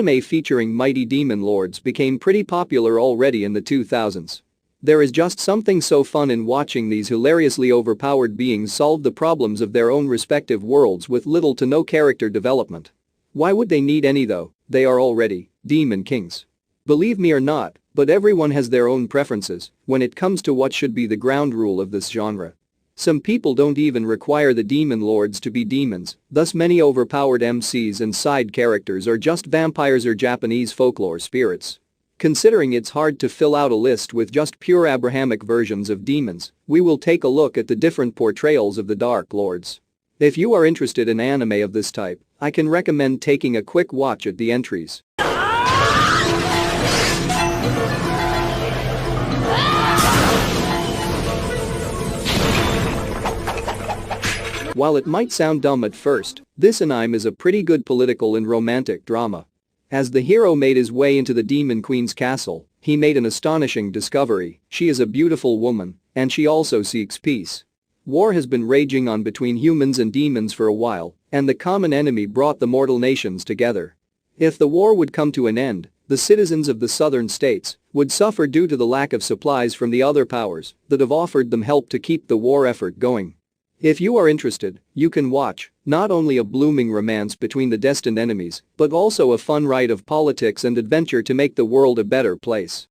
Anime featuring mighty demon lords became pretty popular already in the 2000s. There is just something so fun in watching these hilariously overpowered beings solve the problems of their own respective worlds with little to no character development. Why would they need any though? They are already demon kings. Believe me or not, but everyone has their own preferences when it comes to what should be the ground rule of this genre. Some people don't even require the demon lords to be demons, thus many overpowered MCs and side characters are just vampires or Japanese folklore spirits. Considering it's hard to fill out a list with just pure Abrahamic versions of demons, we will take a look at the different portrayals of the Dark Lords. If you are interested in anime of this type, I can recommend taking a quick watch at the entries. While it might sound dumb at first, this anime is a pretty good political and romantic drama. As the hero made his way into the Demon Queen's castle, he made an astonishing discovery: she is a beautiful woman, and she also seeks peace. War has been raging on between humans and demons for a while, and the common enemy brought the mortal nations together. If the war would come to an end, the citizens of the southern states would suffer due to the lack of supplies from the other powers that have offered them help to keep the war effort going. If you are interested, you can watch not only a blooming romance between the destined enemies, but also a fun ride of politics and adventure to make the world a better place.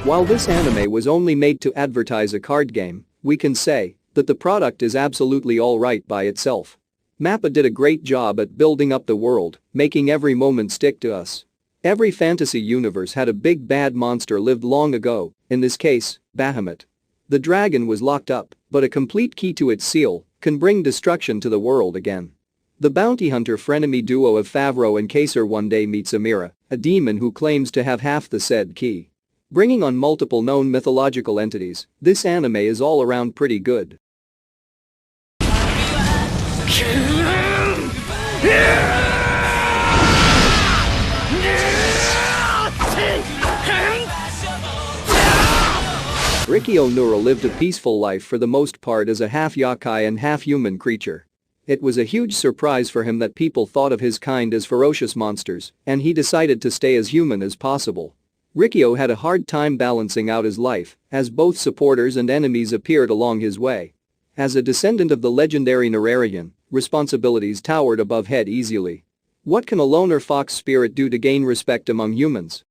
While this anime was only made to advertise a card game, we can say that the product is absolutely alright by itself. Mappa did a great job at building up the world, making every moment stick to us. Every fantasy universe had a big bad monster lived long ago, in this case, Bahamut. The dragon was locked up, but a complete key to its seal can bring destruction to the world again. The bounty hunter frenemy duo of Favreau and Kaser one day meets Amira, a demon who claims to have half the said key. Bringing on multiple known mythological entities, this anime is all around pretty good. Rikio Nura lived a peaceful life for the most part as a half yokai and half human creature. It was a huge surprise for him that people thought of his kind as ferocious monsters, and he decided to stay as human as possible. Rikio had a hard time balancing out his life, as both supporters and enemies appeared along his way. As a descendant of the legendary Nararian, responsibilities towered above head easily. What can a loner fox spirit do to gain respect among humans?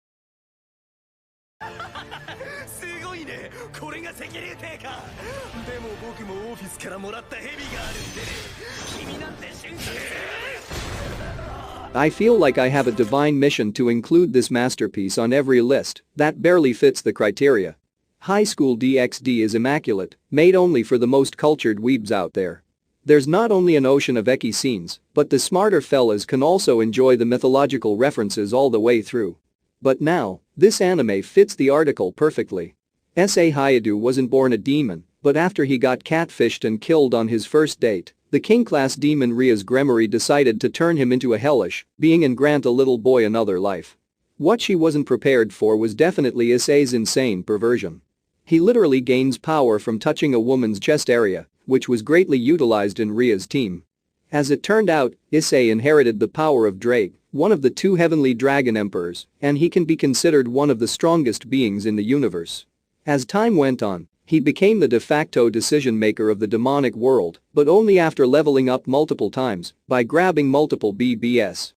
I feel like I have a divine mission to include this masterpiece on every list that barely fits the criteria. High School DxD is immaculate, made only for the most cultured weebs out there. There's not only an ocean of eki scenes, but the smarter fellas can also enjoy the mythological references all the way through. But now, this anime fits the article perfectly. S.A. Hayadu wasn't born a demon, but after he got catfished and killed on his first date, the king-class demon Ria's Gremory decided to turn him into a hellish being and grant a little boy another life. What she wasn't prepared for was definitely Issei's insane perversion. He literally gains power from touching a woman's chest area, which was greatly utilized in Ria's team. As it turned out, Issei inherited the power of Drake, one of the two heavenly dragon emperors, and he can be considered one of the strongest beings in the universe. As time went on, he became the de facto decision-maker of the demonic world, but only after leveling up multiple times by grabbing multiple BBS.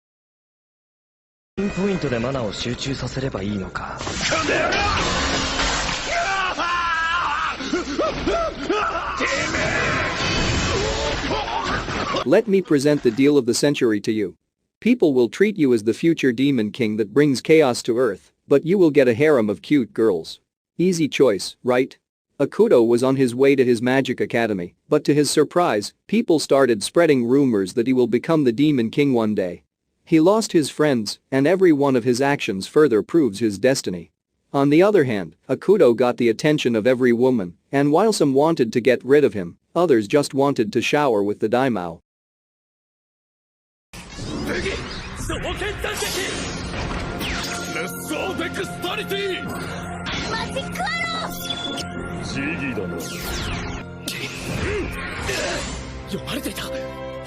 Let me present the deal of the century to you. People will treat you as the future demon king that brings chaos to Earth, but you will get a harem of cute girls. Easy choice, right? Akuto was on his way to his magic academy, but to his surprise, people started spreading rumors that he will become the demon king one day. He lost his friends, and every one of his actions further proves his destiny. On the other hand, Akuto got the attention of every woman, and while some wanted to get rid of him, others just wanted to shower with the daimao. Let's go, dexterity!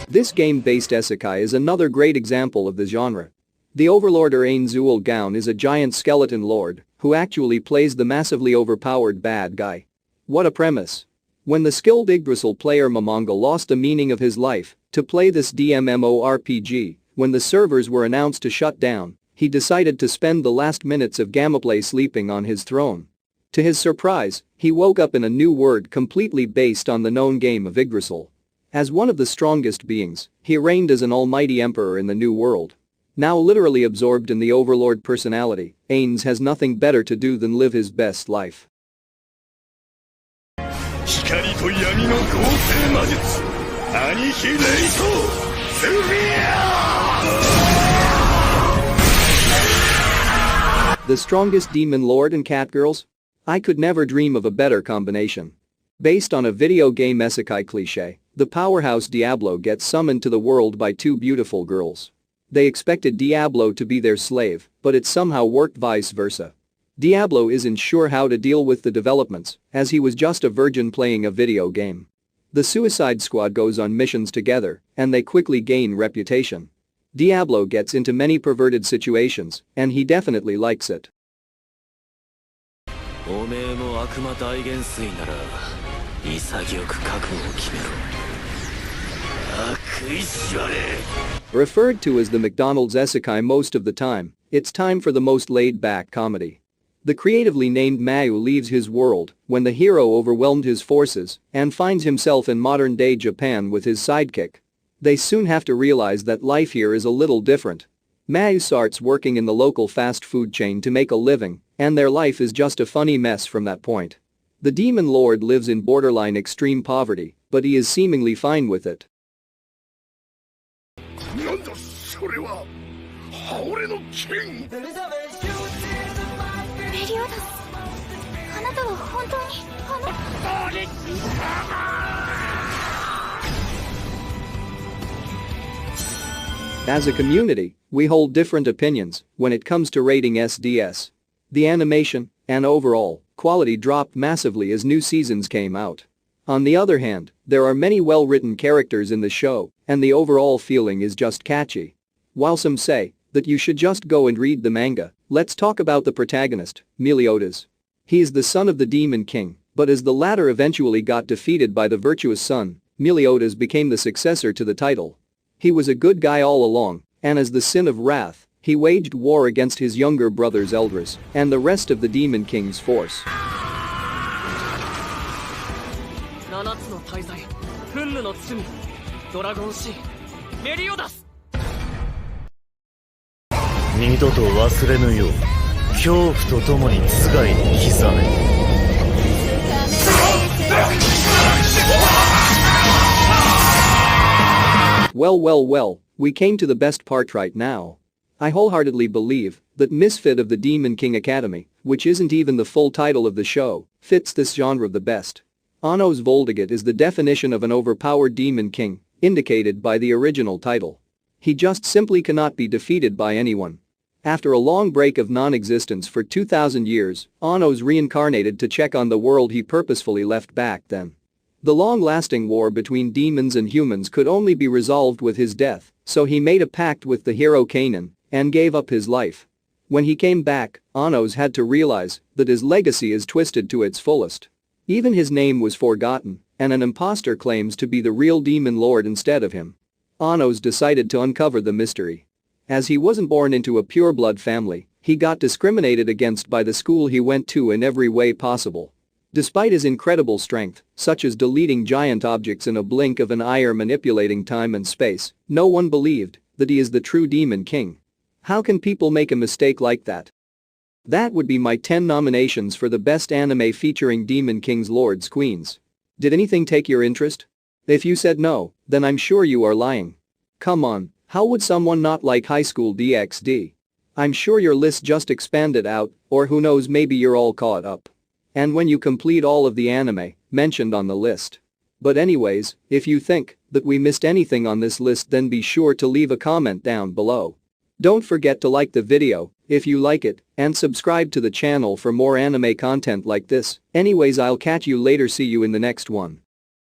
This game-based isekai is another great example of the genre. The overlord Ain Zuul Gaon is a giant skeleton lord who actually plays the massively overpowered bad guy. What a premise. When the skilled Yggdrasil player Momonga lost the meaning of his life to play this DMMORPG, when the servers were announced to shut down, he decided to spend the last minutes of gameplay sleeping on his throne. To his surprise, he woke up in a new world completely based on the known game of Yggdrasil. As one of the strongest beings, he reigned as an almighty emperor in the new world. Now literally absorbed in the overlord personality, Ains has nothing better to do than live his best life. The strongest demon lord and catgirls? I could never dream of a better combination. Based on a video game isekai cliché, the powerhouse Diablo gets summoned to the world by two beautiful girls. They expected Diablo to be their slave, but it somehow worked vice versa. Diablo isn't sure how to deal with the developments, as he was just a virgin playing a video game. The Suicide Squad goes on missions together, and they quickly gain reputation. Diablo gets into many perverted situations, and he definitely likes it. Referred to as the McDonald's isekai most of the time, it's time for the most laid-back comedy. The creatively named Mayu leaves his world when the hero overwhelmed his forces and finds himself in modern-day Japan with his sidekick. They soon have to realize that life here is a little different. Mayu starts working in the local fast food chain to make a living, and their life is just a funny mess from that point. The demon lord lives in borderline extreme poverty, but he is seemingly fine with it. As a community, we hold different opinions when it comes to rating SDS. The animation and overall quality dropped massively as new seasons came out. On the other hand, there are many well-written characters in the show, and the overall feeling is just catchy. While some say that you should just go and read the manga, let's talk about the protagonist, Meliodas. He is the son of the Demon King, but as the latter eventually got defeated by the virtuous son, Meliodas became the successor to the title. He was a good guy all along, and as the Sin of Wrath, he waged war against his younger brothers Eldris and the rest of the Demon King's force. Well, we came to the best part right now. I wholeheartedly believe that Misfit of the Demon King Academy, which isn't even the full title of the show, fits this genre the best. Anno's Voltigate is the definition of an overpowered demon king, indicated by the original title. He just simply cannot be defeated by anyone. After a long break of non-existence for 2,000 years, Anno's reincarnated to check on the world he purposefully left back then. The long-lasting war between demons and humans could only be resolved with his death, so he made a pact with the hero Kanan and gave up his life. When he came back, Annos had to realize that his legacy is twisted to its fullest. Even his name was forgotten, and an imposter claims to be the real demon lord instead of him. Annos decided to uncover the mystery. As he wasn't born into a pure-blood family, he got discriminated against by the school he went to in every way possible. Despite his incredible strength, such as deleting giant objects in a blink of an eye or manipulating time and space, no one believed that he is the true Demon King. How can people make a mistake like that? That would be my 10 nominations for the best anime featuring Demon Kings, Lords, Queens. Did anything take your interest? If you said no, then I'm sure you are lying. Come on, how would someone not like High School DxD? I'm sure your list just expanded out, or who knows, maybe you're all caught up. And when you complete all of the anime mentioned on the list. But anyways, if you think that we missed anything on this list, then be sure to leave a comment down below. Don't forget to like the video if you like it and subscribe to the channel for more anime content like this. Anyways, I'll catch you later, see you in the next one.